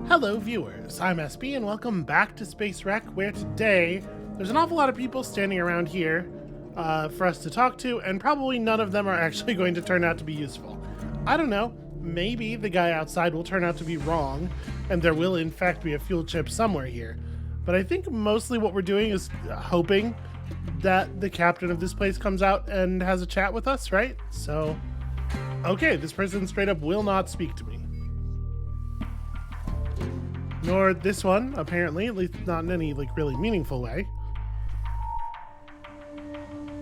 Hello viewers, I'm SB and welcome back to Space Wreck, where today there's an awful lot of people standing around here for us to talk to, and probably none of them are actually going to turn out to be useful. I don't know, maybe the guy outside will turn out to be wrong, and there will in fact be a fuel chip somewhere here. But I think mostly what we're doing is hoping that the captain of this place comes out and has a chat with us, right? So, okay, this person straight up will not speak to me. Nor this one, apparently, at least not in any, really meaningful way.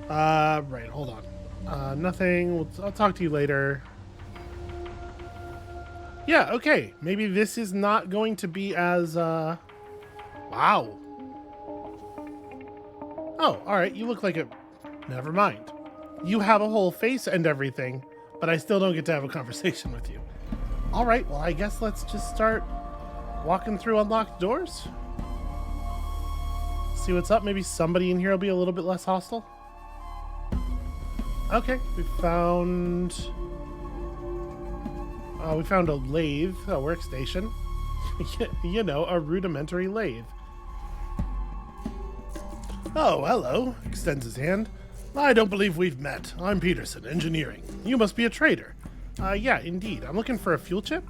Right, hold on. Nothing. I'll talk to you later. Yeah, okay. Maybe this is not going to be as, wow. Oh, alright, you look like a... Never mind. You have a whole face and everything, but I still don't get to have a conversation with you. Alright, well, I guess let's just start walking through unlocked doors. See what's up. Maybe somebody in here will be a little bit less hostile. Okay, we found a lathe, a workstation. You know, a rudimentary lathe. Oh, hello. Extends his hand. I don't believe we've met. I'm Peterson, engineering. You must be a trader. Yeah, indeed. I'm looking for a fuel chip.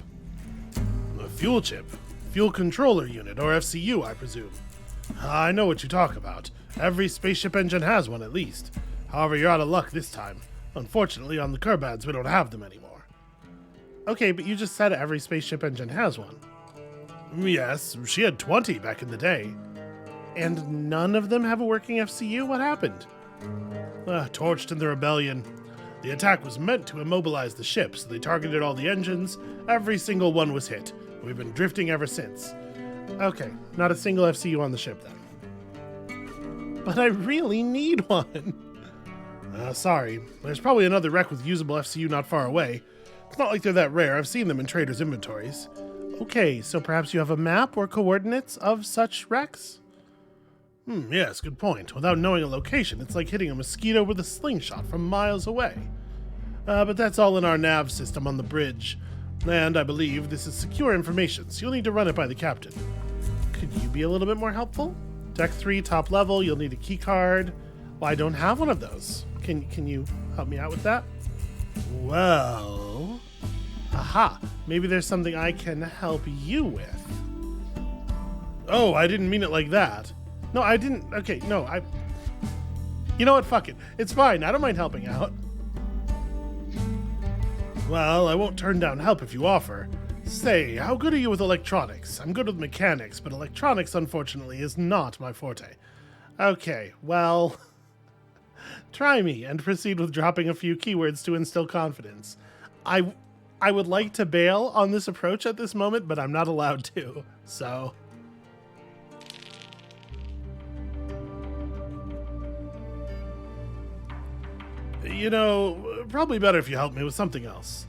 A fuel chip? Fuel Controller Unit, or FCU, I presume. I know what you talk about. Every spaceship engine has one, at least. However, you're out of luck this time. Unfortunately, on the Kerbads, we don't have them anymore. Okay, but you just said every spaceship engine has one. Yes, she had 20 back in the day. And none of them have a working FCU? What happened? Torched in the rebellion. The attack was meant to immobilize the ship, so they targeted all the engines. Every single one was hit. We've been drifting ever since. Okay, not a single FCU on the ship then. But I really need one. Sorry. There's probably another wreck with usable FCU not far away. It's not like they're that rare. I've seen them in traders' inventories. Okay, so perhaps you have a map or coordinates of such wrecks? Yes, good point. Without knowing a location, it's like hitting a mosquito with a slingshot from miles away. But that's all in our nav system on the bridge. And I believe this is secure information, so you'll need to run it by the captain. Could you be a little bit more helpful? Deck 3, top level, you'll need a key card. Well, I don't have one of those. Can you help me out with that? Well... Aha! Maybe there's something I can help you with. Oh, I didn't mean it like that. No, I didn't... Okay, no, You know what? Fuck it. It's fine. I don't mind helping out. Well, I won't turn down help if you offer. Say, how good are you with electronics? I'm good with mechanics, but electronics, unfortunately, is not my forte. Okay, well... Try me, and proceed with dropping a few keywords to instill confidence. I would like to bail on this approach at this moment, but I'm not allowed to, so... You know, probably better if you help me with something else.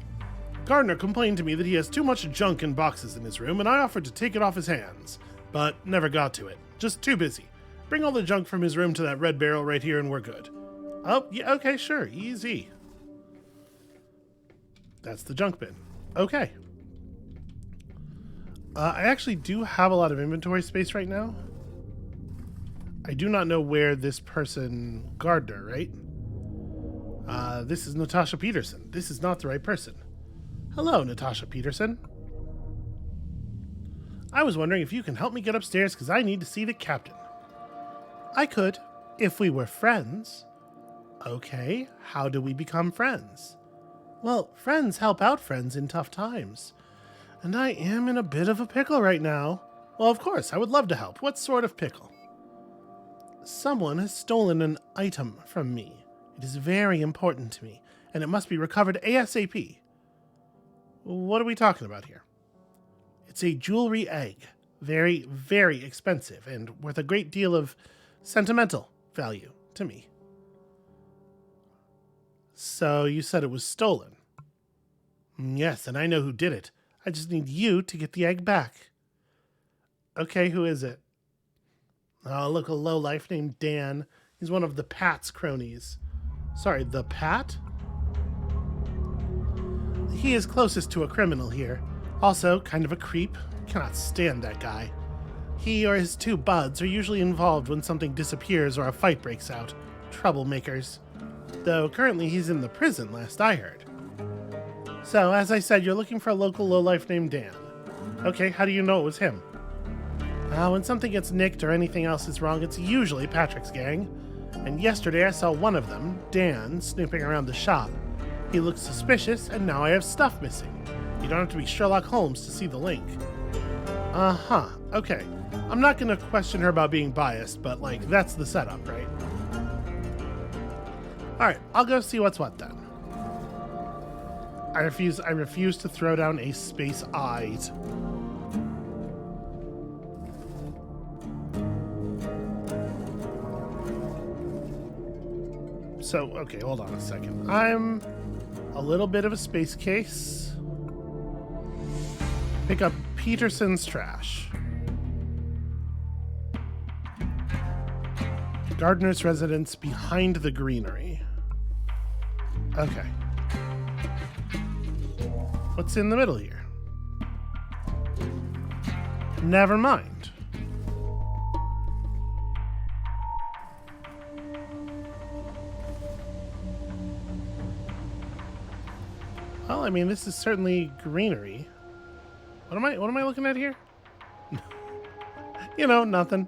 Gardner complained to me that he has too much junk in boxes in his room, and I offered to take it off his hands, but never got to it. Just too busy. Bring all the junk from his room to that red barrel right here and we're good. Oh, yeah, okay, sure, easy. That's the junk bin. Okay. I actually do have a lot of inventory space right now. I do not know where this person... Gardner, right? This is Natasha Peterson. This is not the right person. Hello, Natasha Peterson. I was wondering if you can help me get upstairs because I need to see the captain. I could, if we were friends. Okay, how do we become friends? Well, friends help out friends in tough times. And I am in a bit of a pickle right now. Well, of course, I would love to help. What sort of pickle? Someone has stolen an item from me. It is very important to me, and it must be recovered ASAP. What are we talking about here? It's a jewelry egg. Very, very expensive, and worth a great deal of sentimental value to me. So you said it was stolen. Yes, and I know who did it. I just need you to get the egg back. Okay, who is it? Oh, look, a lowlife named Dan. He's one of the Pat's cronies. Sorry, the Pat? He is closest to a criminal here. Also, kind of a creep. Cannot stand that guy. He or his two buds are usually involved when something disappears or a fight breaks out. Troublemakers. Though currently he's in the prison, last I heard. So, as I said, you're looking for a local lowlife named Dan. Okay, how do you know it was him? When something gets nicked or anything else is wrong, it's usually Patrick's gang. And yesterday I saw one of them, Dan, snooping around the shop. He looked suspicious, and now I have stuff missing. You don't have to be Sherlock Holmes to see the link. Uh-huh, okay. I'm not gonna question her about being biased, but, like, that's the setup, right? Alright, I'll go see what's what then. I refuse to throw down a space eyes. So, okay, hold on a second. I'm a little bit of a space case. Pick up Peterson's trash. Gardener's residence behind the greenery. Okay. What's in the middle here? Never mind. Well, I mean, this is certainly greenery. What am I looking at here? You know, nothing.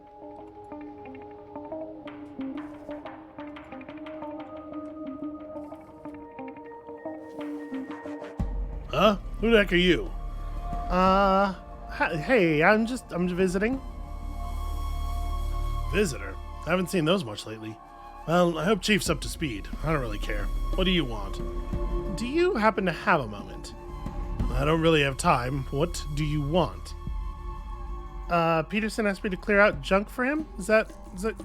Huh? Who the heck are you? Hey, I'm visiting. Visitor? I haven't seen those much lately. Well, I hope Chief's up to speed. I don't really care. What do you want? Do you happen to have a moment? I don't really have time. What do you want? Peterson asked me to clear out junk for him? Is that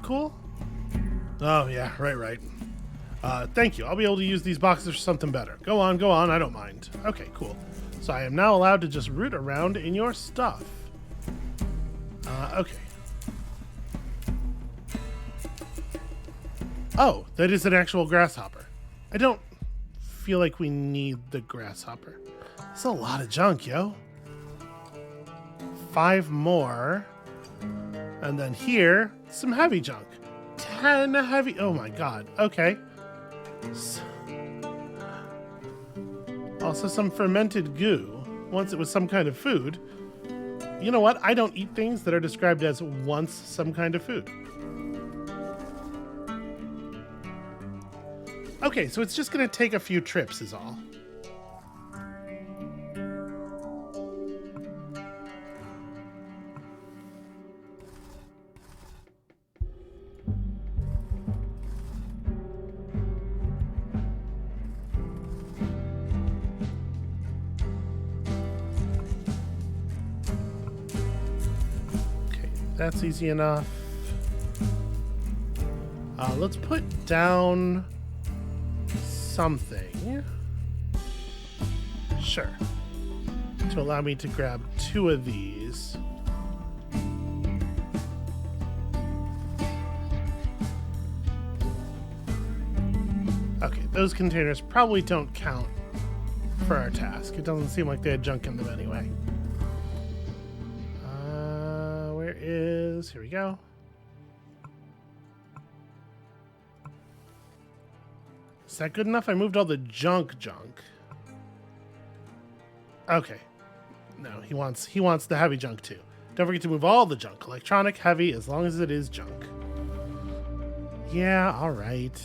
cool? Oh, yeah, right. Thank you. I'll be able to use these boxes for something better. Go on, I don't mind. Okay, cool. So I am now allowed to just root around in your stuff. Okay. Oh, that is an actual grasshopper. I don't feel like we need the grasshopper. It's a lot of junk, yo. 5 more. And then here, some heavy junk. 10 heavy. Oh my god. Okay. Also some fermented goo. Once it was some kind of food. You know what? I don't eat things that are described as once some kind of food. Okay, so it's just going to take a few trips is all. Okay, that's easy enough. Let's put down something. Sure. To allow me to grab 2 of these. Okay, those containers probably don't count for our task. It doesn't seem like they had junk in them anyway. Where is... Here we go. Is that good enough? I moved all the junk. Okay. No, he wants the heavy junk too. Don't forget to move all the junk. Electronic, heavy, as long as it is junk. Yeah, alright.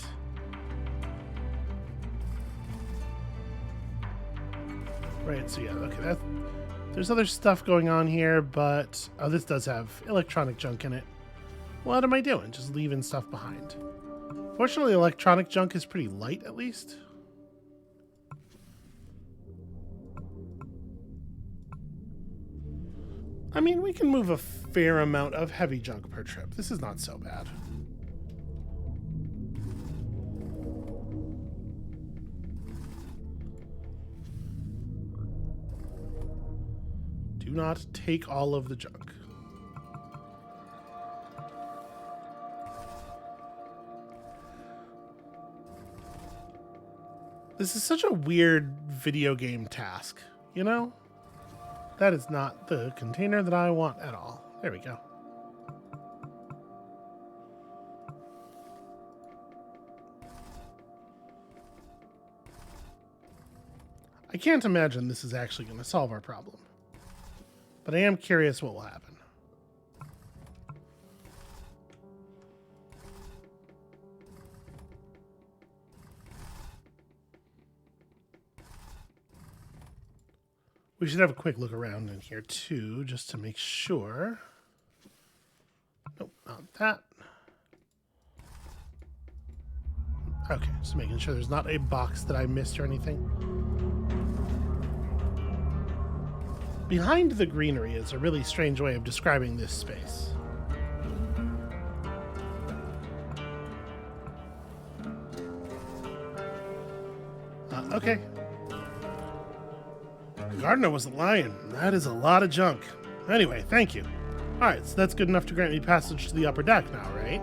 Right, so yeah, okay, there's other stuff going on here, but... Oh, this does have electronic junk in it. What am I doing? Just leaving stuff behind. Fortunately, electronic junk is pretty light, at least. I mean, we can move a fair amount of heavy junk per trip. This is not so bad. Do not take all of the junk. This is such a weird video game task, you know? that is not the container that I want at all. There we go. I can't imagine this is actually going to solve our problem. But I am curious what will happen. We should have a quick look around in here too, just to make sure. Nope, not that. Okay, just making sure there's not a box that I missed or anything. Behind the greenery is a really strange way of describing this space. Okay. The gardener wasn't lying. That is a lot of junk. Anyway, thank you. Alright, so that's good enough to grant me passage to the upper deck now, right?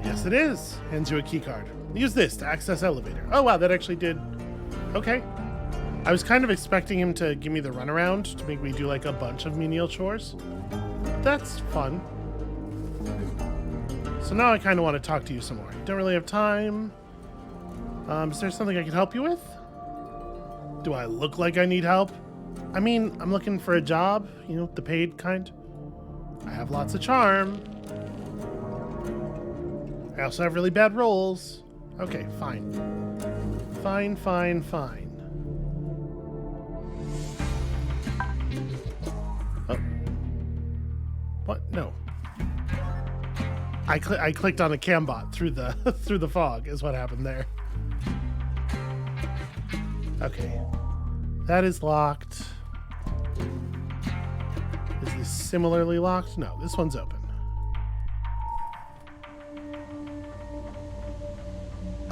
Yes, it is. Hands you a key card. Use this to access elevator. Oh, wow, that actually did... Okay. I was kind of expecting him to give me the runaround to make me do, like, a bunch of menial chores. That's fun. So now I kind of want to talk to you some more. Don't really have time. Is there something I can help you with? Do I look like I need help? I mean, I'm looking for a job, you know, the paid kind. I have lots of charm. I also have really bad rolls. Okay, fine. Fine, fine, fine. Oh. What? No. I clicked on a cambot through the through the fog is what happened there. Okay. That is locked. Is this similarly locked? No, this one's open.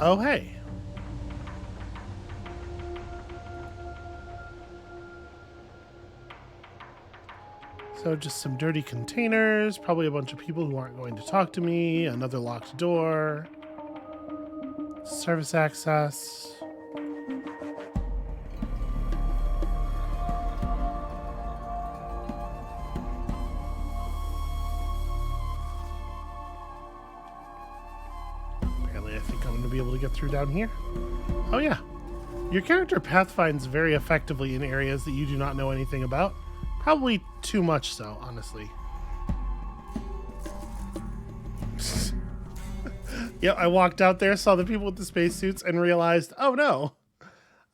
Oh, hey. So just some dirty containers, probably a bunch of people who aren't going to talk to me, another locked door, service access. Be able to get through down here. Oh yeah, your character pathfinds very effectively in areas that you do not know anything about. Probably too much so, honestly. Yeah, I walked out there, saw the people with the spacesuits, and realized, oh no,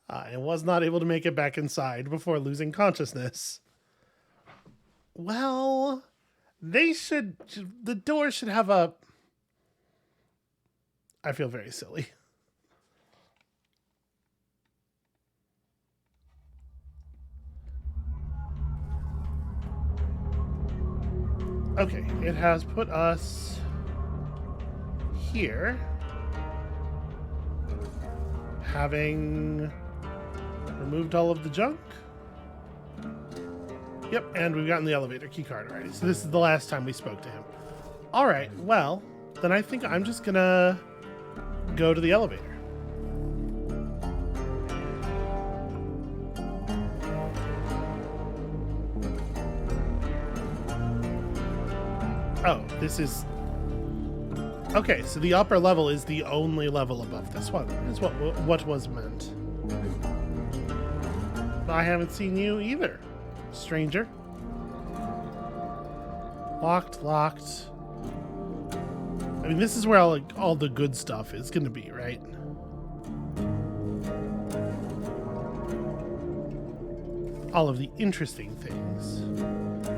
I was not able to make it back inside before losing consciousness. Well, they should. The door should have a. I feel very silly. Okay, it has put us here, having removed all of the junk. Yep, and we've gotten the elevator key card already. So this is the last time we spoke to him. All right, well, then I think I'm just gonna go to the elevator. Oh, this is... Okay, so the upper level is the only level above this one, is what was meant. I haven't seen you either, stranger. Locked, locked. I mean, this is where all the good stuff is going to be, right? All of the interesting things.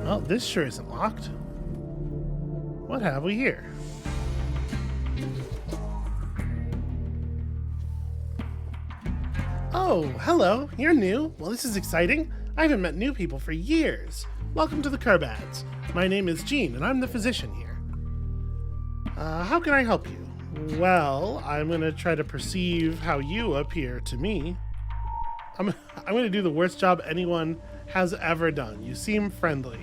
Well, this sure isn't locked. What have we here? Oh, hello. You're new. Well, this is exciting. I haven't met new people for years. Welcome to the Curbads. My name is Gene, and I'm the physician here. How can I help you? Well, I'm going to try to perceive how you appear to me. I'm going to do the worst job anyone has ever done. You seem friendly.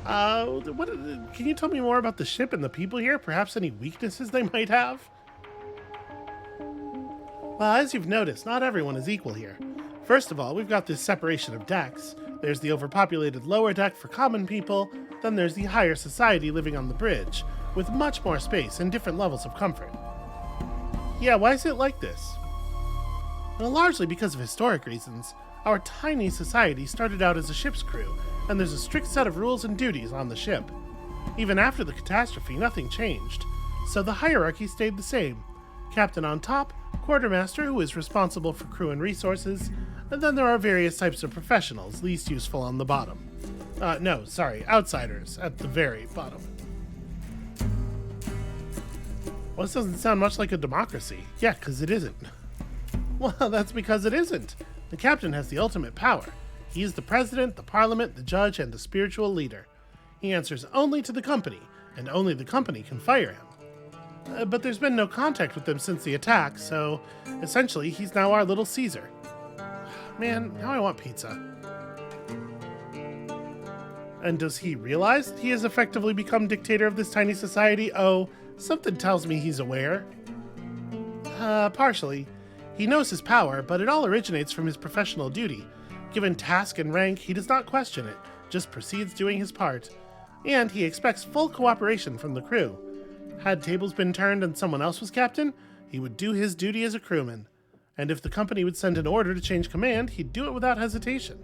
Can you tell me more about the ship and the people here? Perhaps any weaknesses they might have? Well, as you've noticed, not everyone is equal here. First of all, we've got this separation of decks. There's the overpopulated lower deck for common people, then there's the higher society living on the bridge, with much more space and different levels of comfort. Yeah, why is it like this? Well, largely because of historic reasons. Our tiny society started out as a ship's crew, and there's a strict set of rules and duties on the ship. Even after the catastrophe, nothing changed, so the hierarchy stayed the same. Captain on top, quartermaster who is responsible for crew and resources, and then there are various types of professionals, least useful on the bottom. Outsiders at the very bottom. Well, this doesn't sound much like a democracy. Yeah, because it isn't. Well, that's because it isn't. The captain has the ultimate power. He is the president, the parliament, the judge, and the spiritual leader. He answers only to the company, and only the company can fire him. But there's been no contact with them since the attack, so essentially he's now our little Caesar. Man, now I want pizza. And does he realize he has effectively become dictator of this tiny society? Oh, something tells me he's aware. Partially. He knows his power, but it all originates from his professional duty. Given task and rank, he does not question it, just proceeds doing his part. And he expects full cooperation from the crew. Had tables been turned and someone else was captain, he would do his duty as a crewman. And if the company would send an order to change command, he'd do it without hesitation.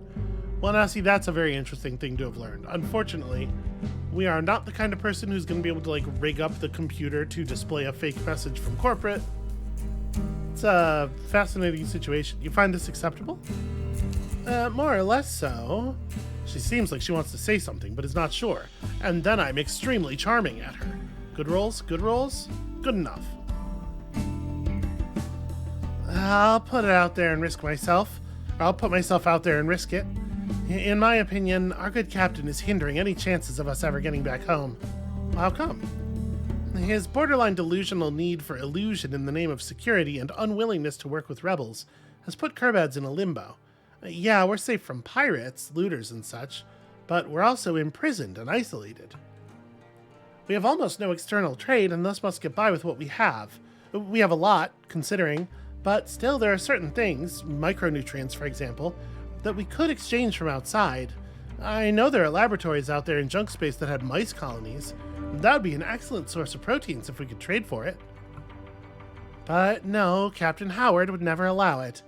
Well, now see, that's a very interesting thing to have learned. Unfortunately, we are not the kind of person who's going to be able to, rig up the computer to display a fake message from corporate. It's a fascinating situation. You find this acceptable? More or less so. She seems like she wants to say something, but is not sure. And then I'm extremely charming at her. Good rolls? Good rolls? Good enough. I'll put it out there and risk myself. I'll put myself out there and risk it. In my opinion, our good captain is hindering any chances of us ever getting back home. How come? His borderline delusional need for illusion in the name of security and unwillingness to work with rebels has put Kerbads in a limbo. Yeah, we're safe from pirates, looters, and such, but we're also imprisoned and isolated. We have almost no external trade and thus must get by with what we have. We have a lot, considering, but still there are certain things, micronutrients for example, that we could exchange from outside. I know there are laboratories out there in junk space that have mice colonies. That would be an excellent source of proteins if we could trade for it. But no, Captain Howard would never allow it.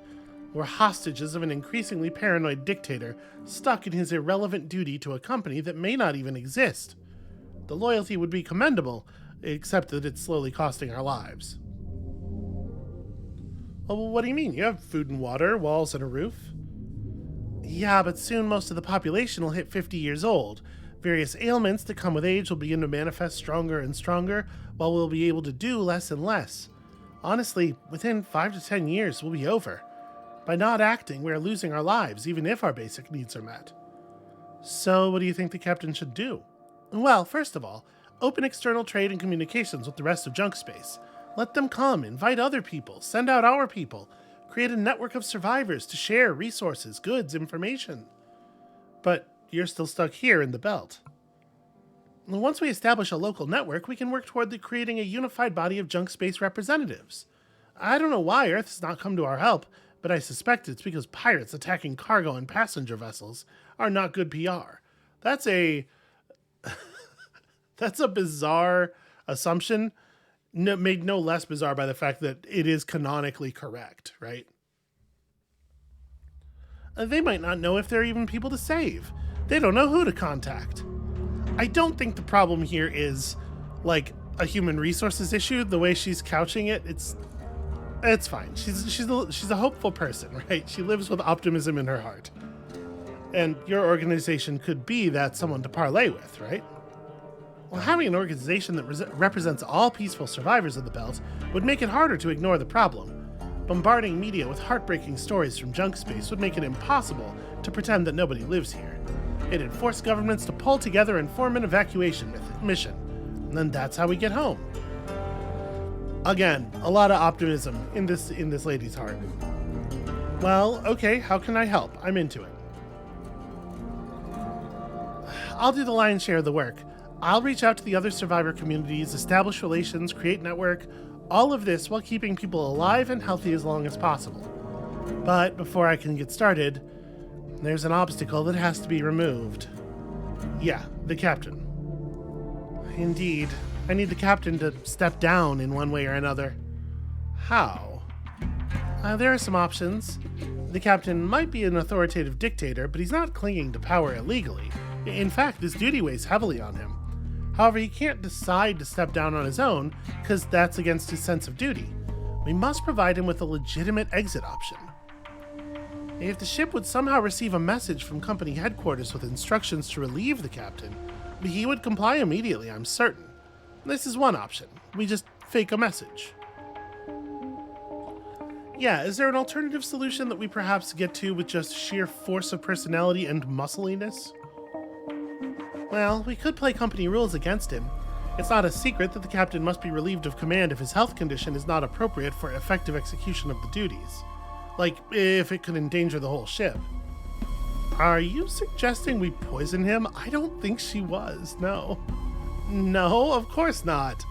We're hostages of an increasingly paranoid dictator, stuck in his irrelevant duty to a company that may not even exist. The loyalty would be commendable, except that it's slowly costing our lives. Well, what do you mean? You have food and water, walls and a roof? Yeah, but soon most of the population will hit 50 years old. Various ailments that come with age will begin to manifest stronger and stronger, while we'll be able to do less and less. Honestly, within 5 to 10 years, we'll be over. By not acting, we're losing our lives, even if our basic needs are met. So, what do you think the captain should do? Well, first of all, open external trade and communications with the rest of junk space. Let them come, invite other people, send out our people, create a network of survivors to share resources, goods, information. But you're still stuck here in the belt. Once we establish a local network, we can work toward creating a unified body of junk space representatives. I don't know why Earth has not come to our help, but I suspect it's because pirates attacking cargo and passenger vessels are not good PR. That's a bizarre assumption, made no less bizarre by the fact that it is canonically correct, right? They might not know if there are even people to save. They don't know who to contact. I don't think the problem here is a human resources issue. The way she's couching it, it's fine. She's a hopeful person, right? She lives with optimism in her heart. And your organization could be that someone to parlay with, right? Well, having an organization that represents all peaceful survivors of the Belt would make it harder to ignore the problem. Bombarding media with heartbreaking stories from junk space would make it impossible to pretend that nobody lives here. It'd force governments to pull together and form an evacuation mission. And then that's how we get home. Again, a lot of optimism in this lady's heart. Well, okay, how can I help? I'm into it. I'll do the lion's share of the work. I'll reach out to the other survivor communities, establish relations, create network, all of this while keeping people alive and healthy as long as possible. But before I can get started, there's an obstacle that has to be removed. Yeah, the captain. Indeed, I need the captain to step down in one way or another. How? There are some options. The captain might be an authoritative dictator, but he's not clinging to power illegally. In fact, this duty weighs heavily on him. However, he can't decide to step down on his own, because that's against his sense of duty. We must provide him with a legitimate exit option. If the ship would somehow receive a message from company headquarters with instructions to relieve the captain, he would comply immediately, I'm certain. This is one option. We just fake a message. Yeah, is there an alternative solution that we perhaps get to with just sheer force of personality and muscliness? Well, we could play company rules against him. It's not a secret that the captain must be relieved of command if his health condition is not appropriate for effective execution of the duties. Like, if it could endanger the whole ship. Are you suggesting we poison him? I don't think she was, no. No, of course not.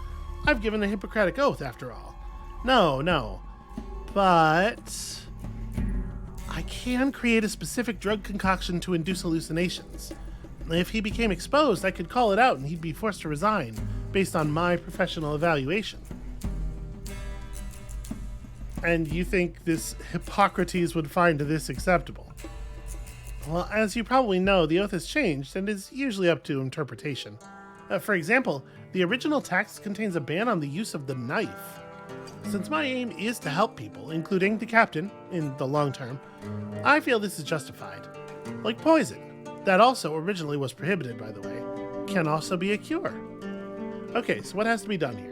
I've given a Hippocratic oath, after all. No. But I can create a specific drug concoction to induce hallucinations. If he became exposed, I could call it out and he'd be forced to resign based on my professional evaluation. And you think this Hippocrates would find this acceptable? Well, as you probably know, the oath has changed and is usually up to interpretation. For example, the original text contains a ban on the use of the knife. Since my aim is to help people, including the captain, in the long term, I feel this is justified. Like poison, that also originally was prohibited, by the way, can also be a cure. Okay, so what has to be done here?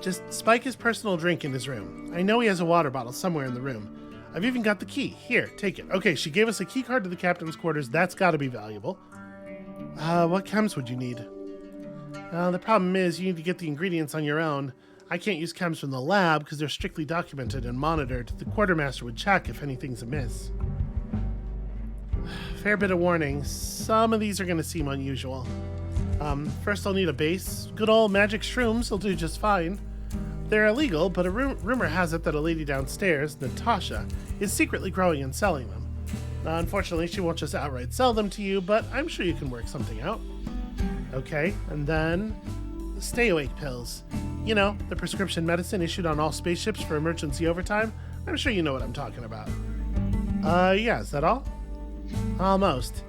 Just spike his personal drink in his room. I know he has a water bottle somewhere in the room. I've even got the key. Here, take it. Okay, she gave us a key card to the captain's quarters. That's got to be valuable. What chems would you need? The problem is you need to get the ingredients on your own. I can't use chems from the lab because they're strictly documented and monitored. The quartermaster would check if anything's amiss. Fair bit of warning. Some of these are going to seem unusual. First I'll need a base. Good old magic shrooms will do just fine. They're illegal, but a rumor has it that a lady downstairs, Natasha, is secretly growing and selling them. Unfortunately, she won't just outright sell them to you, but I'm sure you can work something out. Okay, and then the stay awake pills. You know, the prescription medicine issued on all spaceships for emergency overtime. I'm sure you know what I'm talking about. Yeah, is that all? Almost.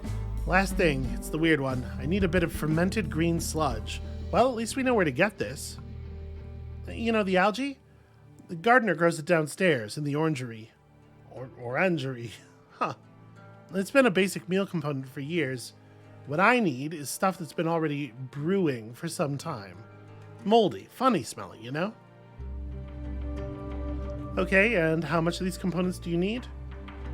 Last thing, it's the weird one. I need a bit of fermented green sludge. Well, at least we know where to get this. You know the algae? The gardener grows it downstairs in the orangery. Orangery. Huh. It's been a basic meal component for years. What I need is stuff that's been already brewing for some time. Moldy, funny smelling, you know? Okay, and how much of these components do you need?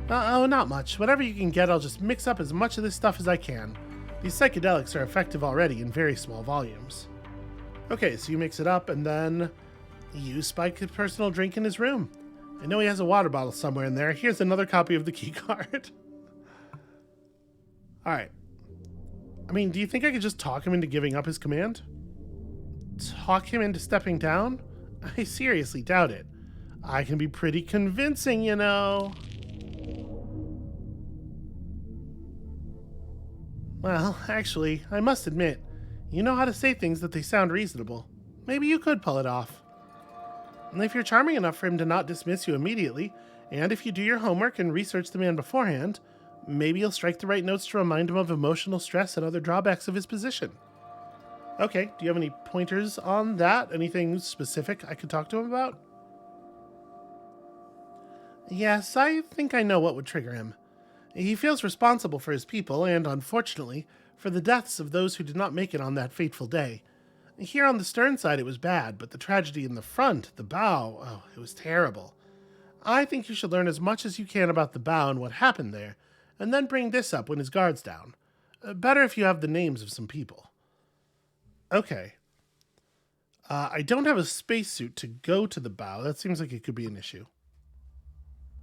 Oh, not much. Whatever you can get, I'll just mix up as much of this stuff as I can. These psychedelics are effective already in very small volumes. Okay, so you mix it up, and then you spike his personal drink in his room. I know he has a water bottle somewhere in there. Here's another copy of the key card. Alright. I mean, do you think I could just talk him into giving up his command? Talk him into stepping down? I seriously doubt it. I can be pretty convincing, you know. Well, actually, I must admit, you know how to say things that they sound reasonable. Maybe you could pull it off. And if you're charming enough for him to not dismiss you immediately, and if you do your homework and research the man beforehand, maybe you'll strike the right notes to remind him of emotional stress and other drawbacks of his position. Okay, do you have any pointers on that? Anything specific I could talk to him about? Yes, I think I know what would trigger him. He feels responsible for his people and, unfortunately, for the deaths of those who did not make it on that fateful day. Here on the stern side it was bad, but the tragedy in the front, the bow, oh, it was terrible. I think you should learn as much as you can about the bow and what happened there, and then bring this up when his guard's down. Better if you have the names of some people. Okay. I don't have a spacesuit to go to the bow. That seems like it could be an issue.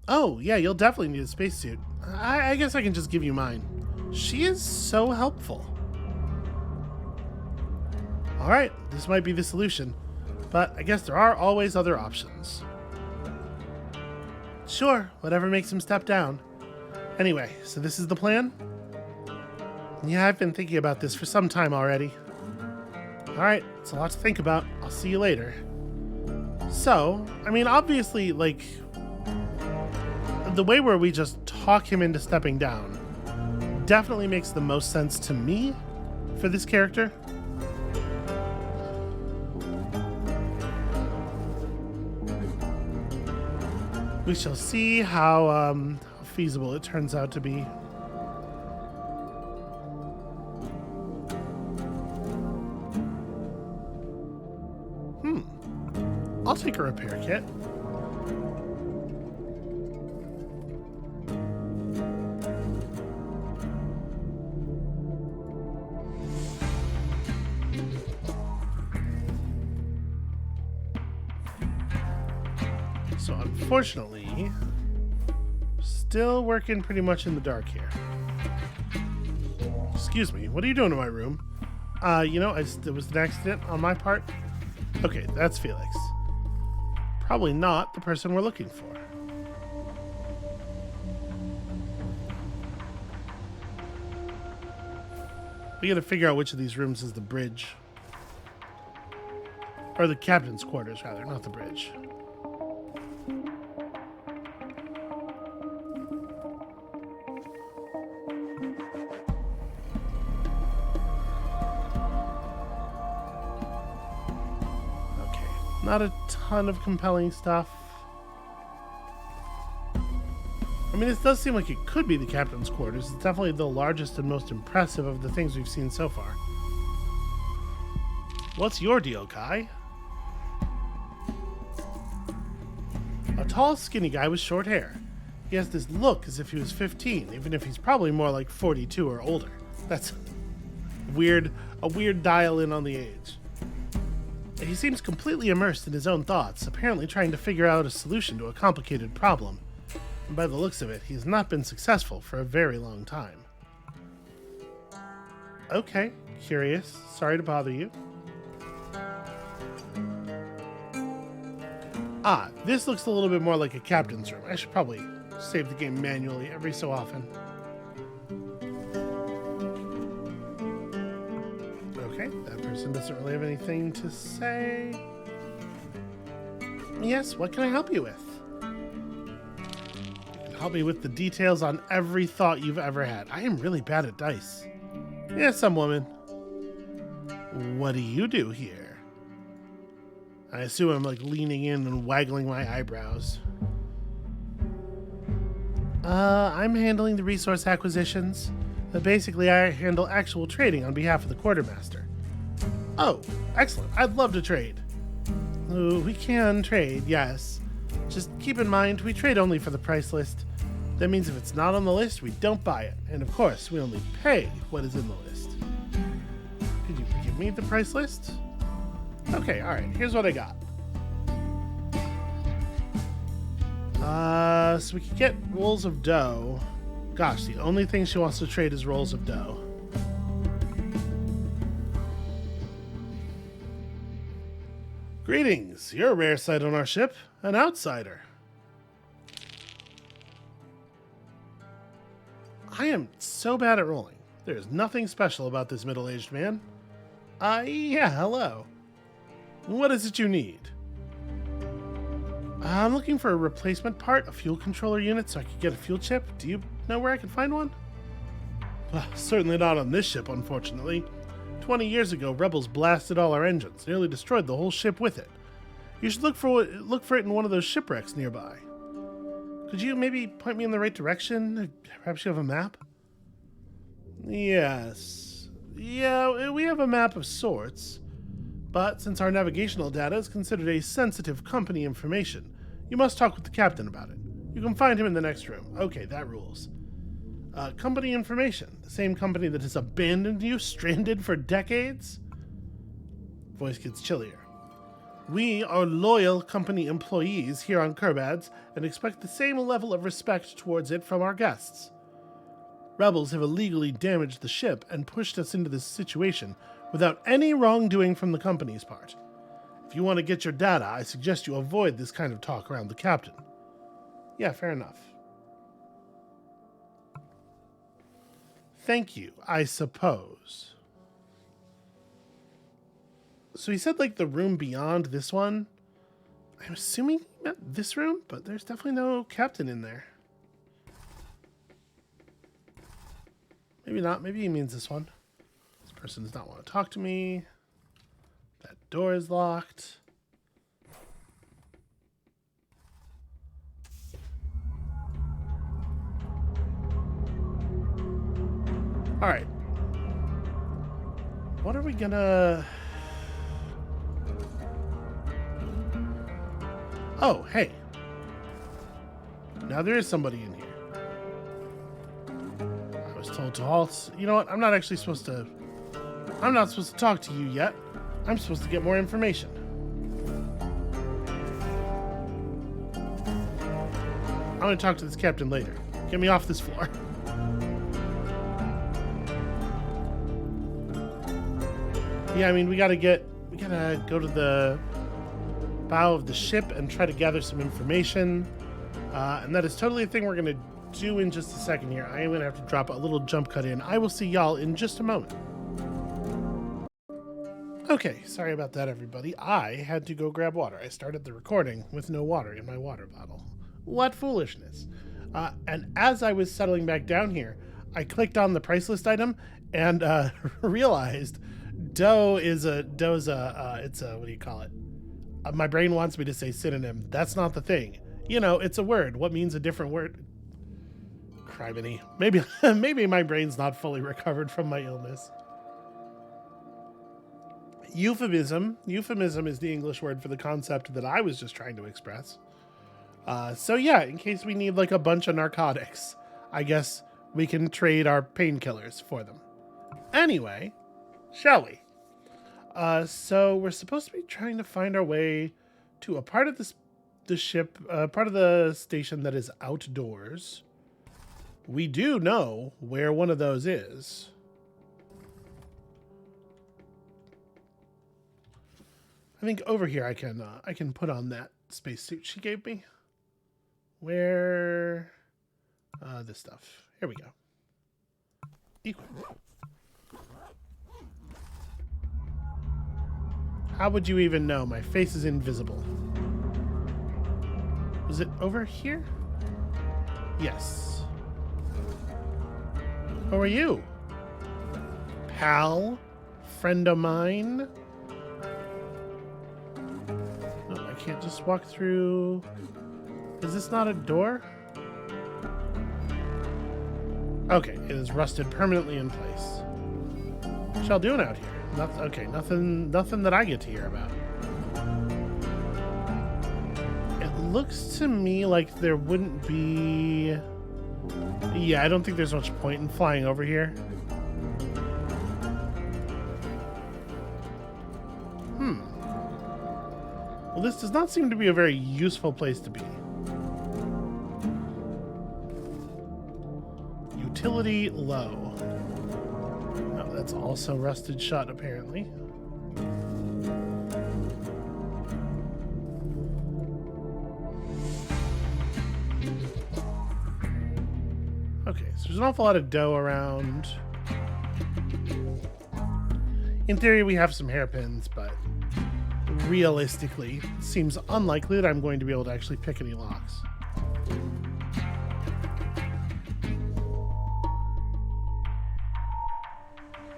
Oh, yeah, you'll definitely need a spacesuit. I guess I can just give you mine. She is so helpful. Alright, this might be the solution, but I guess there are always other options. Sure, whatever makes him step down. Anyway, so this is the plan? Yeah, I've been thinking about this for some time already. Alright, it's a lot to think about. I'll see you later. So, I mean, obviously, like, the way where we just talk him into stepping down definitely makes the most sense to me for this character. We shall see how feasible it turns out to be. I'll take a repair kit. So unfortunately, still working pretty much in the dark here. Excuse me, what are you doing in my room? You know, it was an accident on my part. Okay, that's Felix. Probably not the person we're looking for. We gotta figure out which of these rooms is the bridge. Or the captain's quarters, rather, not the bridge. Not a ton of compelling stuff. I mean, this does seem like it could be the captain's quarters. It's definitely the largest and most impressive of the things we've seen so far. What's your deal, Kai? A tall, skinny guy with short hair. He has this look as if he was 15, even if he's probably more like 42 or older. That's weird, a weird dial in on the age. He seems completely immersed in his own thoughts, apparently trying to figure out a solution to a complicated problem. And by the looks of it, he has not been successful for a very long time. Okay, curious. Sorry to bother you. Ah, this looks a little bit more like a captain's room. I should probably save the game manually every so often. Okay, that person doesn't really have anything to say. Yes, what can I help you with? You can help me with the details on every thought you've ever had. I am really bad at dice. Yes, some woman. What do you do here? I assume I'm like leaning in and waggling my eyebrows. I'm handling the resource acquisitions. Basically, I handle actual trading on behalf of the quartermaster. Oh, excellent. I'd love to trade. We can trade, yes. Just keep in mind, we trade only for the price list. That means if it's not on the list, we don't buy it. And of course, we only pay what is in the list. Could you give me the price list? Okay, alright, here's what I got. So we can get rolls of dough. Gosh, the only thing she wants to trade is rolls of dough. Greetings, you're a rare sight on our ship, an outsider. I am so bad at rolling. There's nothing special about this middle-aged man. Yeah, hello. What is it you need? I'm looking for a replacement part, a fuel controller unit, so I could get a fuel chip. Do you know where I can find one? Certainly not on this ship, unfortunately. 20 years ago, rebels blasted all our engines, nearly destroyed the whole ship with it. You should look for it in one of those shipwrecks nearby. Could you maybe point me in the right direction? Perhaps you have a map? Yes. Yeah, we have a map of sorts. But since our navigational data is considered a sensitive company information, you must talk with the captain about it. You can find him in the next room. Okay, that rules. Company information. The same company that has abandoned you, stranded for decades? Voice gets chillier. We are loyal company employees here on Kerbads and expect the same level of respect towards it from our guests. Rebels have illegally damaged the ship and pushed us into this situation without any wrongdoing from the company's part. If you want to get your data, I suggest you avoid this kind of talk around the captain. Yeah, fair enough. Thank you, I suppose. So he said, like, the room beyond this one. I'm assuming he meant this room, but there's definitely no captain in there. Maybe not. Maybe he means this one. This person does not want to talk to me. That door is locked. All right. What are we gonna... Oh, hey. Now there is somebody in here. I was told to halt. You know what? I'm not supposed to talk to you yet. I'm supposed to get more information. I'm going to talk to this captain later. Get me off this floor. Yeah, I mean, we gotta go to the bow of the ship and try to gather some information. And that is totally a thing we're gonna do in just a second here. I am gonna have to drop a little jump cut in. I will see y'all in just a moment. Okay, sorry about that, everybody. I had to go grab water. I started the recording with no water in my water bottle. What foolishness. And as I was settling back down here, I clicked on the price list item and realized dough is a what do you call it? My brain wants me to say synonym. That's not the thing. You know, it's a word. What means a different word? Criminy. Maybe my brain's not fully recovered from my illness. Euphemism. Euphemism is the English word for the concept that I was just trying to express. So yeah, in case we need like a bunch of narcotics, I guess we can trade our painkillers for them. Anyway, shall we? So we're supposed to be trying to find our way to a part of the ship, part of the station that is outdoors. We do know where one of those is. I think over here I can put on that spacesuit she gave me. Where this stuff. Here we go. Equip. How would you even know? My face is invisible. Was it over here? Yes. Who are you? Pal? Friend of mine? No, I can't just walk through. Is this not a door? Okay, it is rusted permanently in place. What y'all doing out here? Okay, nothing that I get to hear about. It looks to me like there wouldn't be... Yeah, I don't think there's much point in flying over here. Well, this does not seem to be a very useful place to be. Utility low. Oh, that's also rusted shut, apparently. Okay, so there's an awful lot of dough around. In theory, we have some hairpins, but realistically, it seems unlikely that I'm going to be able to actually pick any locks.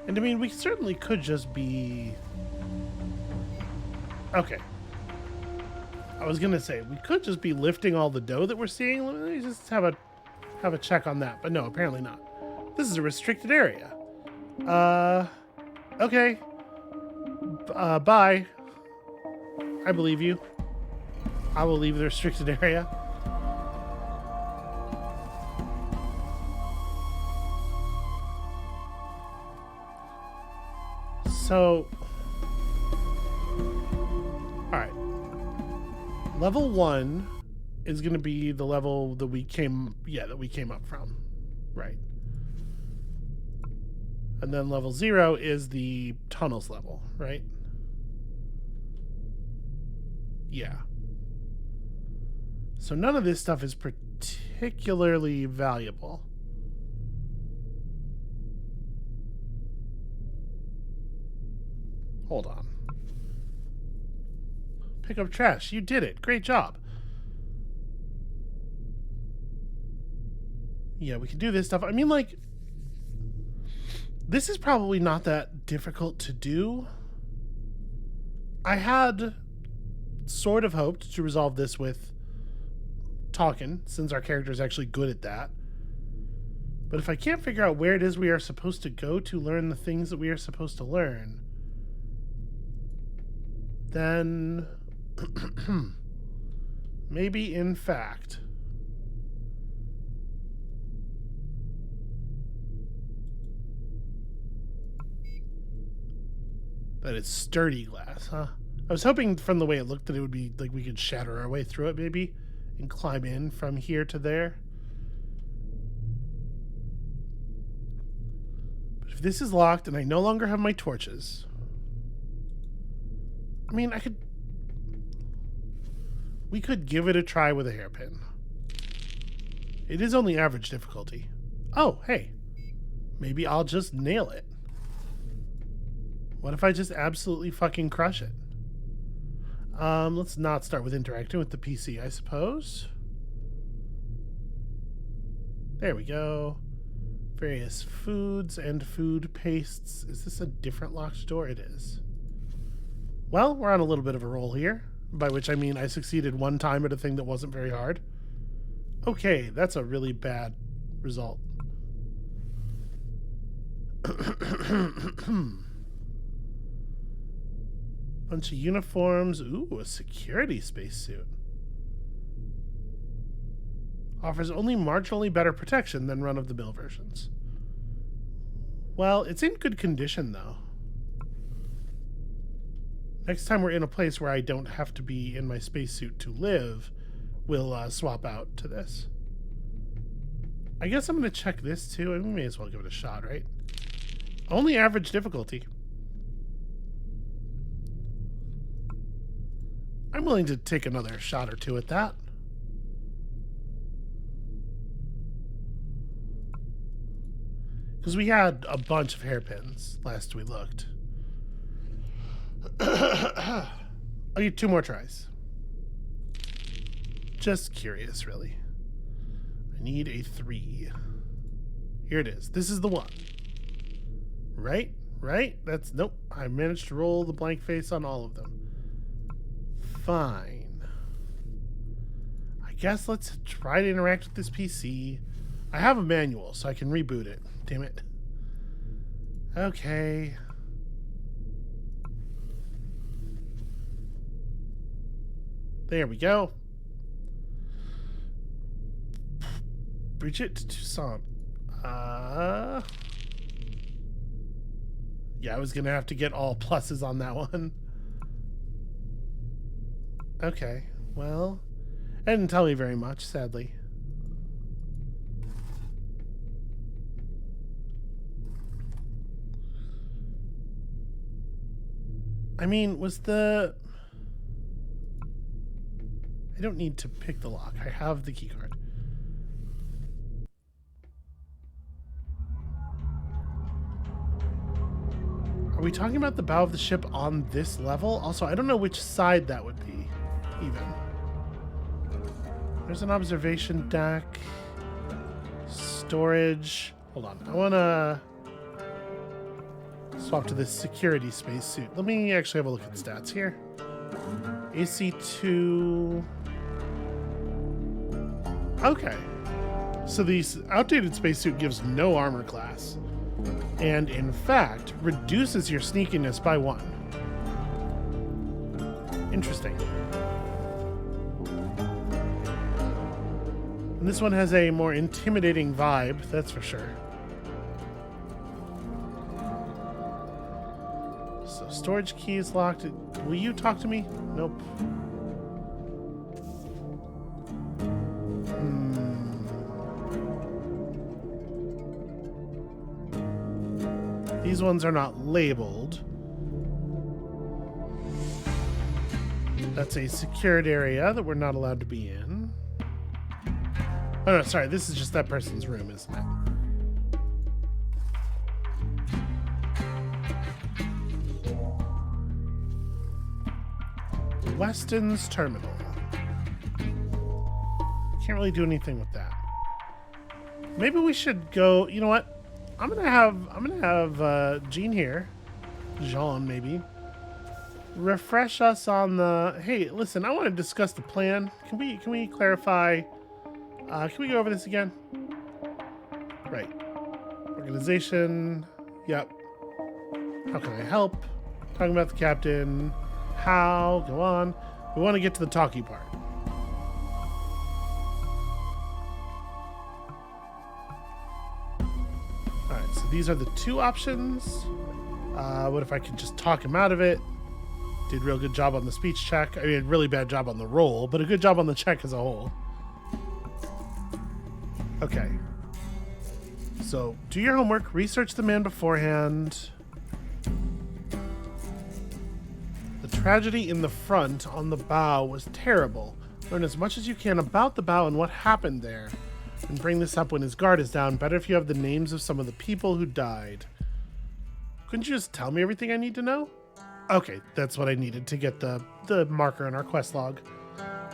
And I mean, we certainly could just be... Okay. I was gonna say, we could just be lifting all the dough that we're seeing. Let me just have a check on that. But no, apparently not. This is a restricted area. Okay. Bye. I believe you. I will leave the restricted area. So, all right. Level 1 is going to be the level that we came up from, right? And then level 0 is the tunnels level, right? Yeah. So none of this stuff is particularly valuable. Hold on. Pick up trash. You did it. Great job. Yeah, we can do this stuff. I mean, like, this is probably not that difficult to do. I had sort of hoped to resolve this with talking, since our character is actually good at that. But if I can't figure out where it is we are supposed to go to learn the things that we are supposed to learn, then maybe, in fact, that it's sturdy glass, huh? I was hoping from the way it looked that it would be like we could shatter our way through it maybe and climb in from here to there. But if this is locked and I no longer have my torches, I mean, we could give it a try with a hairpin. It is only average difficulty. Oh, hey. Maybe I'll just nail it. What if I just absolutely fucking crush it? Let's not start with interacting with the PC, I suppose. There we go. Various foods and food pastes. Is this a different locked door? It is. Well, we're on a little bit of a roll here, by which I mean I succeeded one time at a thing that wasn't very hard. Okay, that's a really bad result. Bunch of uniforms. Ooh, a security spacesuit. Offers only marginally better protection than run-of-the-mill versions. Well, it's in good condition, though. Next time we're in a place where I don't have to be in my spacesuit to live, we'll swap out to this. I guess I'm going to check this, too. We may as well give it a shot, right? Only average difficulty. I'm willing to take another shot or two at that. Because we had a bunch of hairpins last we looked. I'll get 2 more tries. Just curious, really. I need a 3. Here it is. This is the one. Right? Right? That's... Nope. I managed to roll the blank face on all of them. Fine. I guess let's try to interact with this PC. I have a manual, so I can reboot it. Damn it. Okay. There we go. Bridget Toussaint. Yeah, I was gonna have to get all pluses on that one. Okay, well, it didn't tell me very much, sadly. I mean, was the... I don't need to pick the lock. I have the keycard. Are we talking about the bow of the ship on this level? Also, I don't know which side that would be, even. There's an observation deck. Storage. Hold on. I want to swap to this security spacesuit. Let me actually have a look at stats here. AC2. Okay. So the outdated spacesuit gives no armor class. And in fact, reduces your sneakiness by 1. Interesting. And this one has a more intimidating vibe, that's for sure. So storage key is locked. Will you talk to me? Nope. These ones are not labeled. That's a secured area that we're not allowed to be in. Oh no, sorry, this is just that person's room, isn't it? Weston's Terminal. Can't really do anything with that. Maybe we should go. You know what? I'm gonna have Jean here, Jean maybe, refresh us on the. Hey, listen, I want to discuss the plan. Can we clarify? Can we go over this again? Right. Organization. Yep. How can I help? Talking about the captain. How? Go on. We want to get to the talky part. Alright, so these are the two options. What if I could just talk him out of it? Did a real good job on the speech check. I mean, really bad job on the roll, but a good job on the check as a whole. Okay. So, do your homework. Research the man beforehand. The tragedy in the front on the bow was terrible. Learn as much as you can about the bow and what happened there. And bring this up when his guard is down. Better if you have the names of some of the people who died. Couldn't you just tell me everything I need to know? Okay, that's what I needed to get the marker in our quest log.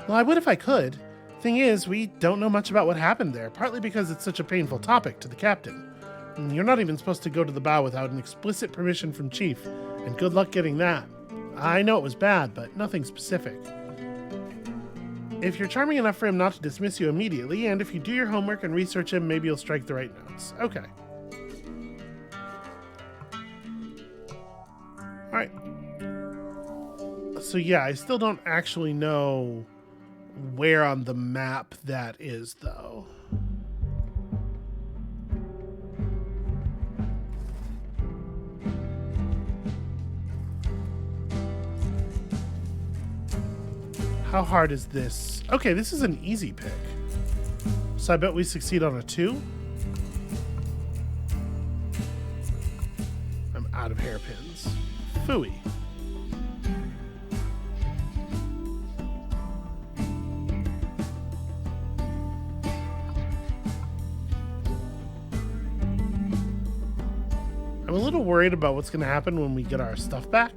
Well, I would if I could. Thing is, we don't know much about what happened there, partly because it's such a painful topic to the captain. And you're not even supposed to go to the bow without an explicit permission from Chief, and good luck getting that. I know it was bad, but nothing specific. If you're charming enough for him not to dismiss you immediately, and if you do your homework and research him, maybe you'll strike the right notes. Okay. Alright. So yeah, I still don't actually know where on the map that is, though. How hard is this? Okay, this is an easy pick. So I bet we succeed on a 2. I'm out of hairpins. Phooey. I'm a little worried about what's going to happen when we get our stuff back.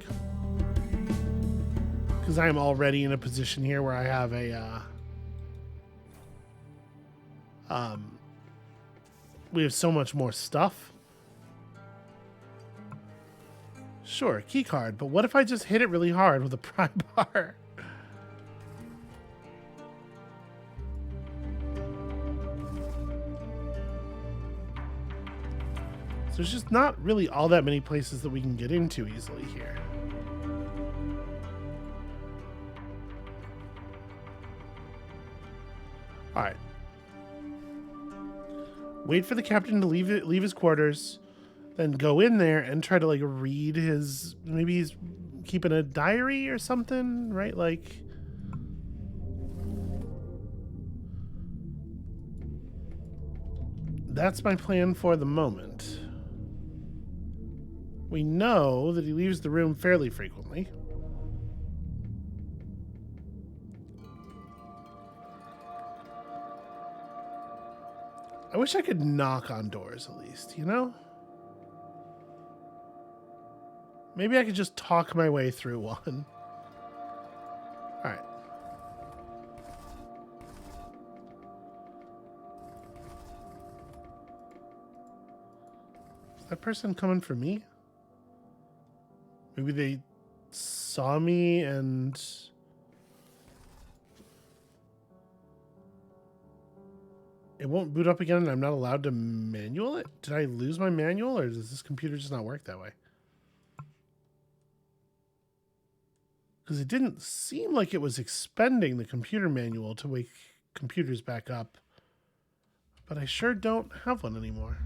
Because I am already in a position here where I have a, we have so much more stuff. Sure, key card, but what if I just hit it really hard with a pry bar? So there's just not really all that many places that we can get into easily here. All right. Wait for the captain to leave his quarters, then go in there and try to like read his. Maybe he's keeping a diary or something, right? Like. That's my plan for the moment. We know that he leaves the room fairly frequently. I wish I could knock on doors at least, you know? Maybe I could just talk my way through one. Alright. Is that person coming for me? Maybe they saw me and... It won't boot up again and I'm not allowed to manual it? Did I lose my manual or does this computer just not work that way? Because it didn't seem like it was expending the computer manual to wake computers back up. But I sure don't have one anymore.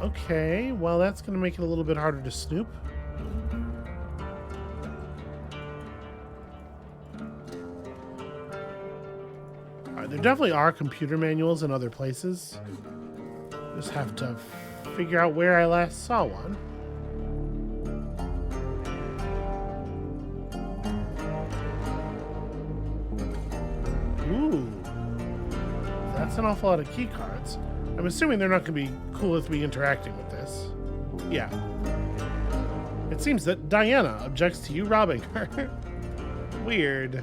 Okay, well that's going to make it a little bit harder to snoop. There definitely are computer manuals in other places. Just have to figure out where I last saw one. That's an awful lot of key cards. I'm assuming they're not going to be cool with me interacting with this. Yeah. It seems that Diana objects to you robbing her. Weird.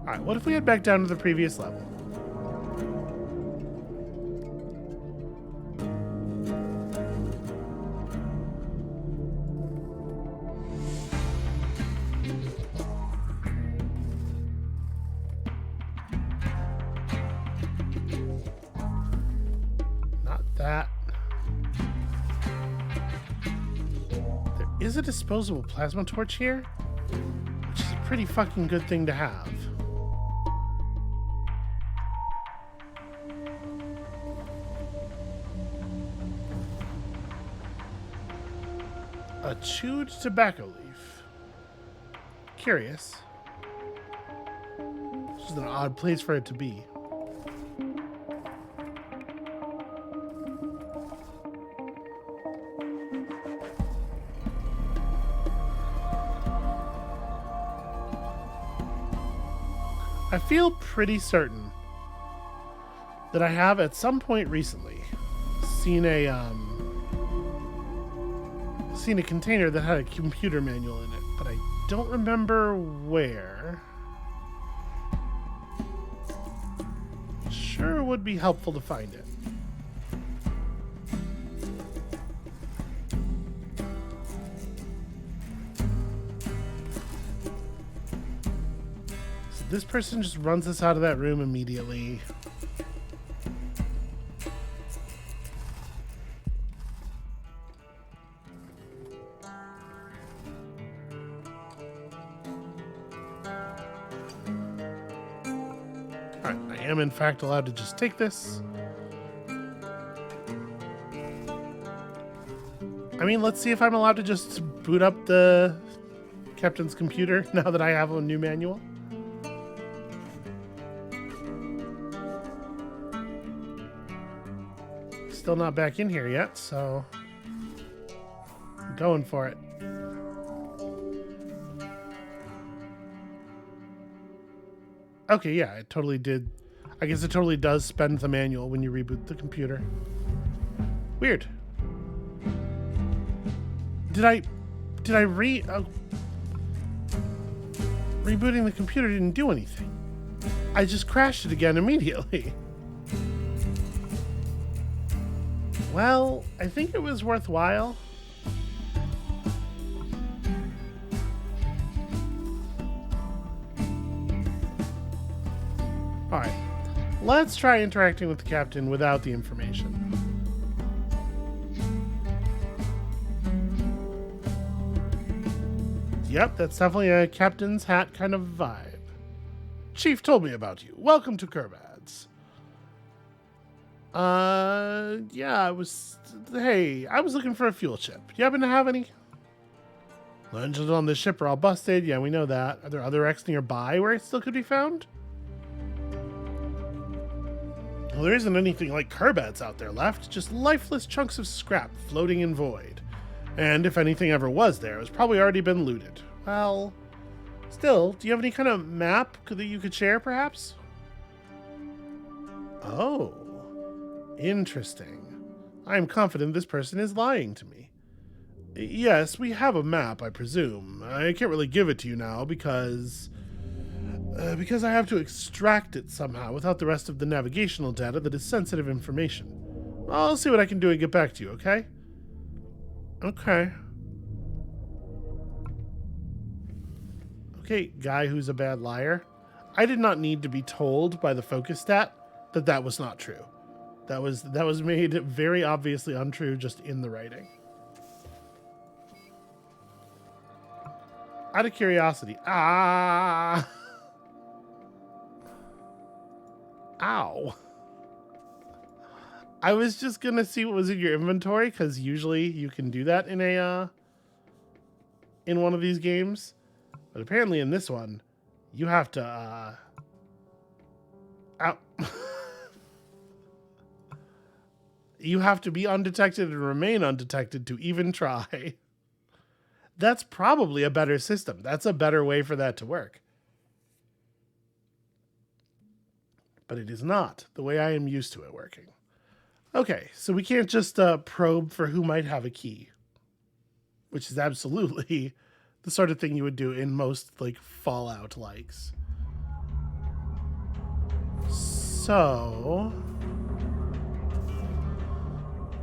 Alright, what if we head back down to the previous level? Not that. There is a disposable plasma torch here, which is a pretty fucking good thing to have. A chewed tobacco leaf. Curious. This is an odd place for it to be. I feel pretty certain that I have at some point recently seen a container that had a computer manual in it, but I don't remember where. Sure would be helpful to find it. So this person just runs us out of that room immediately. Alright, I am in fact allowed to just take this. I mean, let's see if I'm allowed to just boot up the captain's computer now that I have a new manual. Still not back in here yet, so I'm going for it. Okay, yeah, it totally did. I guess it totally does spend the manual when you reboot the computer. Weird. Did I rebooting the computer didn't do anything. I just crashed it again immediately. Well, I think it was worthwhile. Alright, let's try interacting with the captain without the information. Yep, that's definitely a captain's hat kind of vibe. Chief told me about you. Welcome to Kerbad's. Yeah, hey, I was looking for a fuel chip. Do you happen to have any? The engines on this ship are all busted. Yeah, we know that. Are there other wrecks nearby where it still could be found? Well, there isn't anything like Kerbad's out there left, just lifeless chunks of scrap floating in void. And if anything ever was there, it's probably already been looted. Well, still, do you have any kind of map that you could share, perhaps? Oh, interesting. I am confident this person is lying to me. Yes, we have a map, I presume. I can't really give it to you now because I have to extract it somehow without the rest of the navigational data that is sensitive information. I'll see what I can do and get back to you, okay? Okay. Okay, guy who's a bad liar. I did not need to be told by the focus stat that that was not true. That was made very obviously untrue just in the writing. Out of curiosity. Ah! Ow. I was just gonna see what was in your inventory, because usually you can do that in a in one of these games. But apparently in this one, you have to you have to be undetected and remain undetected to even try. That's probably a better system. That's a better way for that to work. But it is not the way I am used to it working. Okay, so we can't just probe for who might have a key, which is absolutely the sort of thing you would do in most like Fallout likes. So,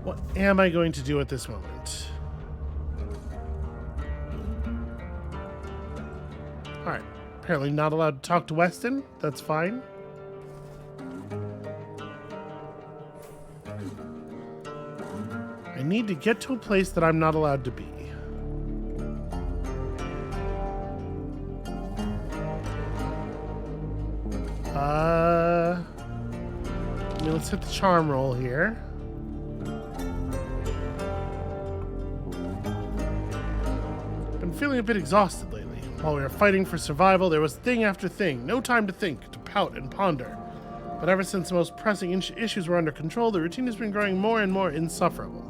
what am I going to do at this moment? Alright, apparently not allowed to talk to Weston. That's fine. I need to get to a place that I'm not allowed to be. Let's hit the charm roll here. Been feeling a bit exhausted lately. While we were fighting for survival, there was thing after thing. No time to think, to pout and ponder. But ever since the most pressing issues were under control, the routine has been growing more and more insufferable.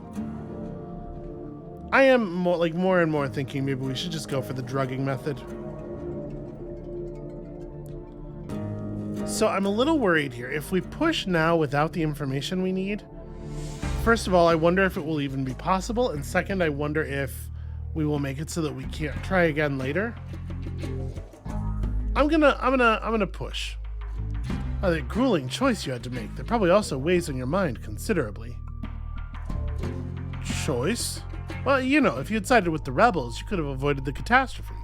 I am more and more thinking maybe we should just go for the drugging method. So I'm a little worried here. If we push now without the information we need, first of all, I wonder if it will even be possible, and second, I wonder if we will make it so that we can't try again later. I'm gonna push. A grueling choice you had to make. That probably also weighs on your mind considerably. Choice? Well, you know, if you had sided with the rebels, you could have avoided the catastrophe.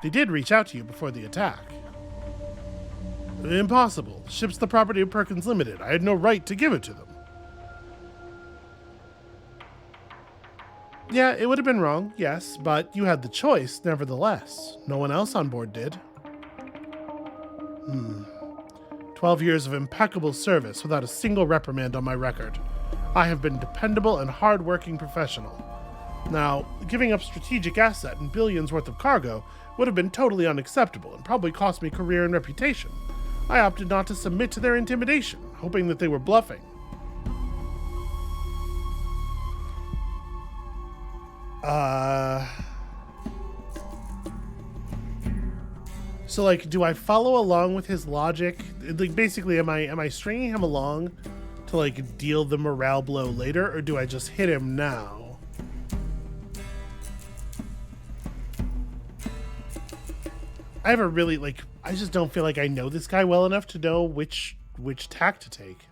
They did reach out to you before the attack. Impossible. Ship's the property of Perkins Limited. I had no right to give it to them. Yeah, it would have been wrong, yes, but you had the choice, nevertheless. No one else on board did. 12 years of impeccable service without a single reprimand on my record. I have been dependable and hard-working professional. Now, giving up strategic asset and billions worth of cargo would have been totally unacceptable and probably cost me career and reputation. I opted not to submit to their intimidation, hoping that they were bluffing. So, like, do I follow along with his logic? Like, basically, am I stringing him along to, like, deal the morale blow later, or do I just hit him now? I have a really, like, I just don't feel like I know this guy well enough to know which tack to take.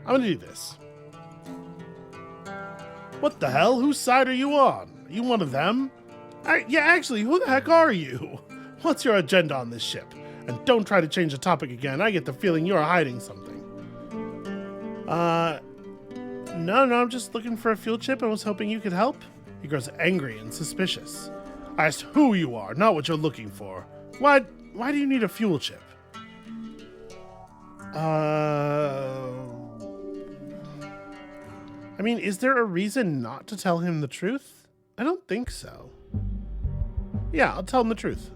I'm gonna do this. What the hell? Whose side are you on? Are you one of them? Yeah, actually, who the heck are you? What's your agenda on this ship? And don't try to change the topic again. I get the feeling you're hiding something. No, I'm just looking for a fuel chip and was hoping you could help. He grows angry and suspicious. I asked who you are, not what you're looking for. Why do you need a fuel chip? I mean, is there a reason not to tell him the truth? I don't think so. Yeah, I'll tell him the truth.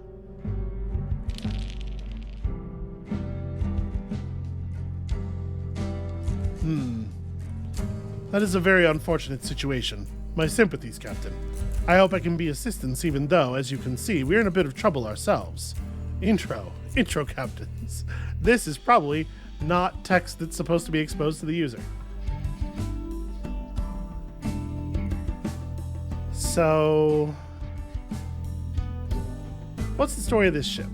That is a very unfortunate situation. My sympathies, Captain. I hope I can be assistance even though, as you can see, we're in a bit of trouble ourselves. Intro, captains. This is probably not text that's supposed to be exposed to the user. So, what's the story of this ship?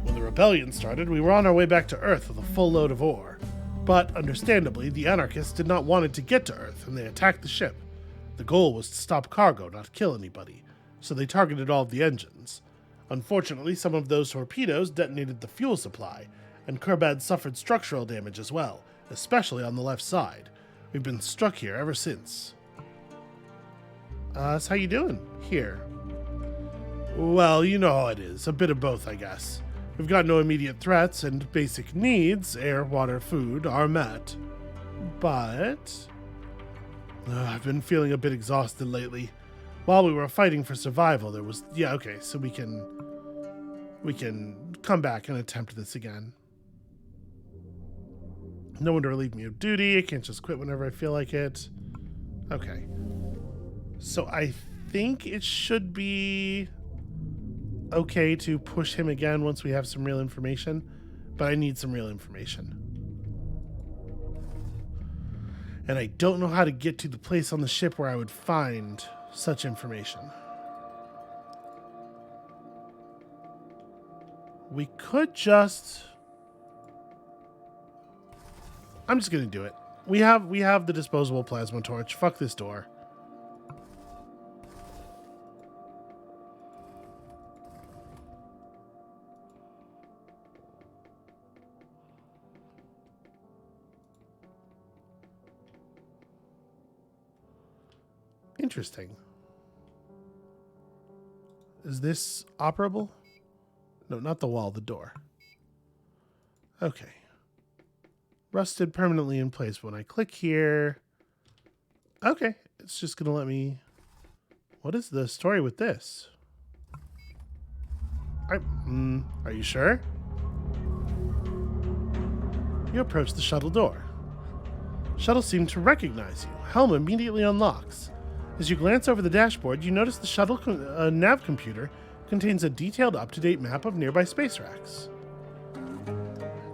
When the rebellion started, we were on our way back to Earth with a full load of ore. But, understandably, the anarchists did not want it to get to Earth, and they attacked the ship. The goal was to stop cargo, not kill anybody, so they targeted all of the engines. Unfortunately, some of those torpedoes detonated the fuel supply, and Kerbad suffered structural damage as well, especially on the left side. We've been stuck here ever since. So how you doing here? Well, you know how it is. A bit of both, I guess. We've got no immediate threats, and basic needs, air, water, food, are met. But I've been feeling a bit exhausted lately. While we were fighting for survival, there was... Yeah, okay, so we can come back and attempt this again. No one to relieve me of duty. I can't just quit whenever I feel like it. Okay. So I think it should be okay to push him again once we have some real information, but I need some real information. And I don't know how to get to the place on the ship where I would find such information. We could just... I'm just gonna do it. We have the disposable plasma torch. Fuck this door. Interesting. Is this operable? No, not the wall, the door. Okay. Rusted permanently in place. When I click here... Okay, it's just going to let me... What is the story with this? Are you sure? You approach the shuttle door. Shuttle seemed to recognize you. Helm immediately unlocks. As you glance over the dashboard, you notice the shuttle nav computer contains a detailed, up-to-date map of nearby space racks.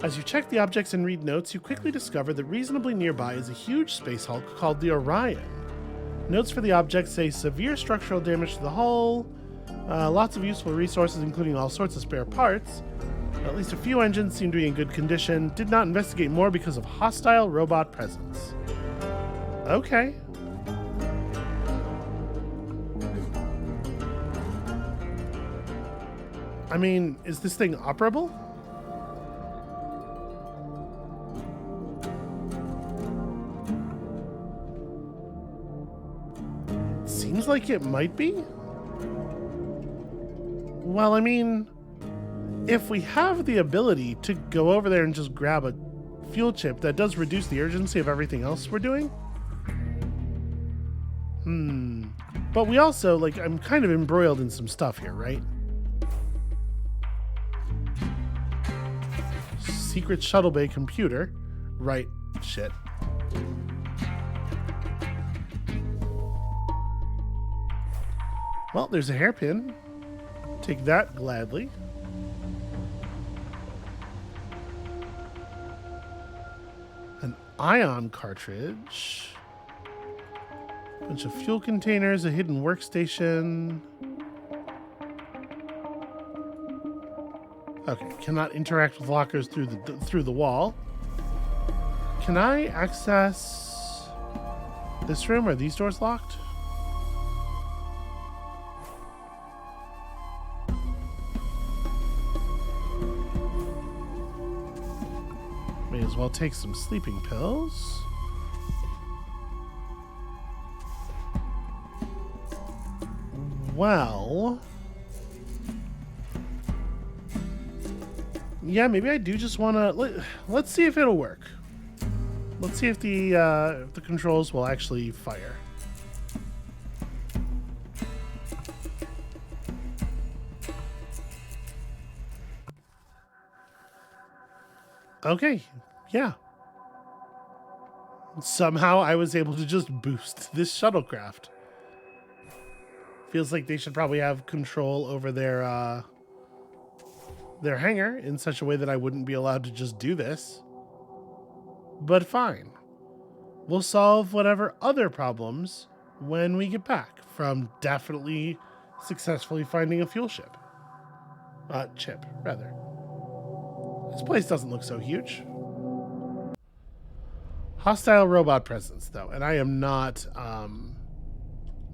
As you check the objects and read notes, you quickly discover that reasonably nearby is a huge space hulk called the Orion. Notes for the object say severe structural damage to the hull, lots of useful resources including all sorts of spare parts, at least a few engines seem to be in good condition, did not investigate more because of hostile robot presence. Okay. I mean, is this thing operable? Seems like it might be. Well, I mean, if we have the ability to go over there and just grab a fuel chip, that does reduce the urgency of everything else we're doing. But we also, like, I'm kind of embroiled in some stuff here, right? Secret shuttle bay computer. Right. Shit. Well, there's a hairpin. Take that gladly. An ion cartridge. Bunch of fuel containers, a hidden workstation. Okay, cannot interact with lockers through the wall. Can I access this room? Are these doors locked? May as well take some sleeping pills. Well... yeah, maybe I do just want to... Let's see if it'll work. Let's see if the controls will actually fire. Okay, yeah. Somehow I was able to just boost this shuttlecraft. Feels like they should probably have control over their hangar in such a way that I wouldn't be allowed to just do this. But fine. We'll solve whatever other problems when we get back from definitely successfully finding a fuel ship. Chip, rather. This place doesn't look so huge. Hostile robot presence, though, and I am not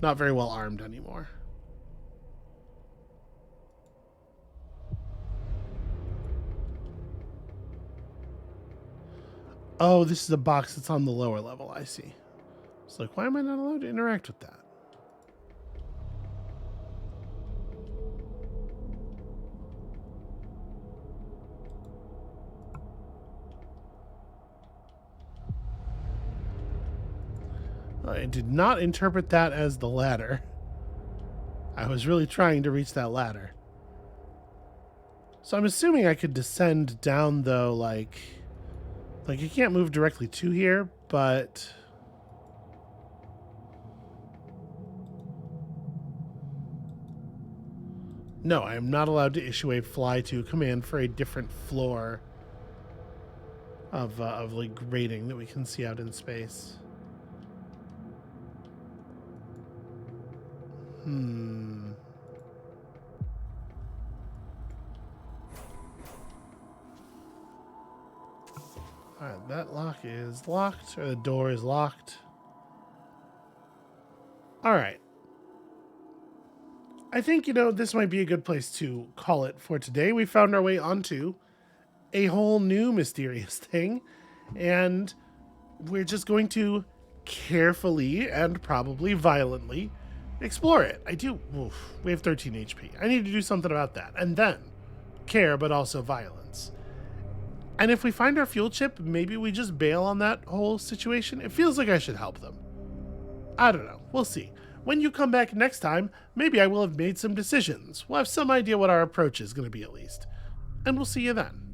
very well armed anymore. Oh, this is a box that's on the lower level. I see. It's like, why am I not allowed to interact with that? I did not interpret that as the ladder. I was really trying to reach that ladder. So I'm assuming I could descend down, though, like you can't move directly to here, but... No, I am not allowed to issue a fly to command for a different floor of like grating that we can see out in space. Alright, that lock is locked, or the door is locked. Alright. I think, this might be a good place to call it for today. We found our way onto a whole new mysterious thing, and we're just going to carefully and probably violently explore it. We have 13 HP. I need to do something about that. And then care, but also violence. And if we find our fuel chip, maybe we just bail on that whole situation. It feels like I should help them. I don't know. We'll see. When you come back next time, maybe I will have made some decisions. We'll have some idea what our approach is going to be at least. And we'll see you then.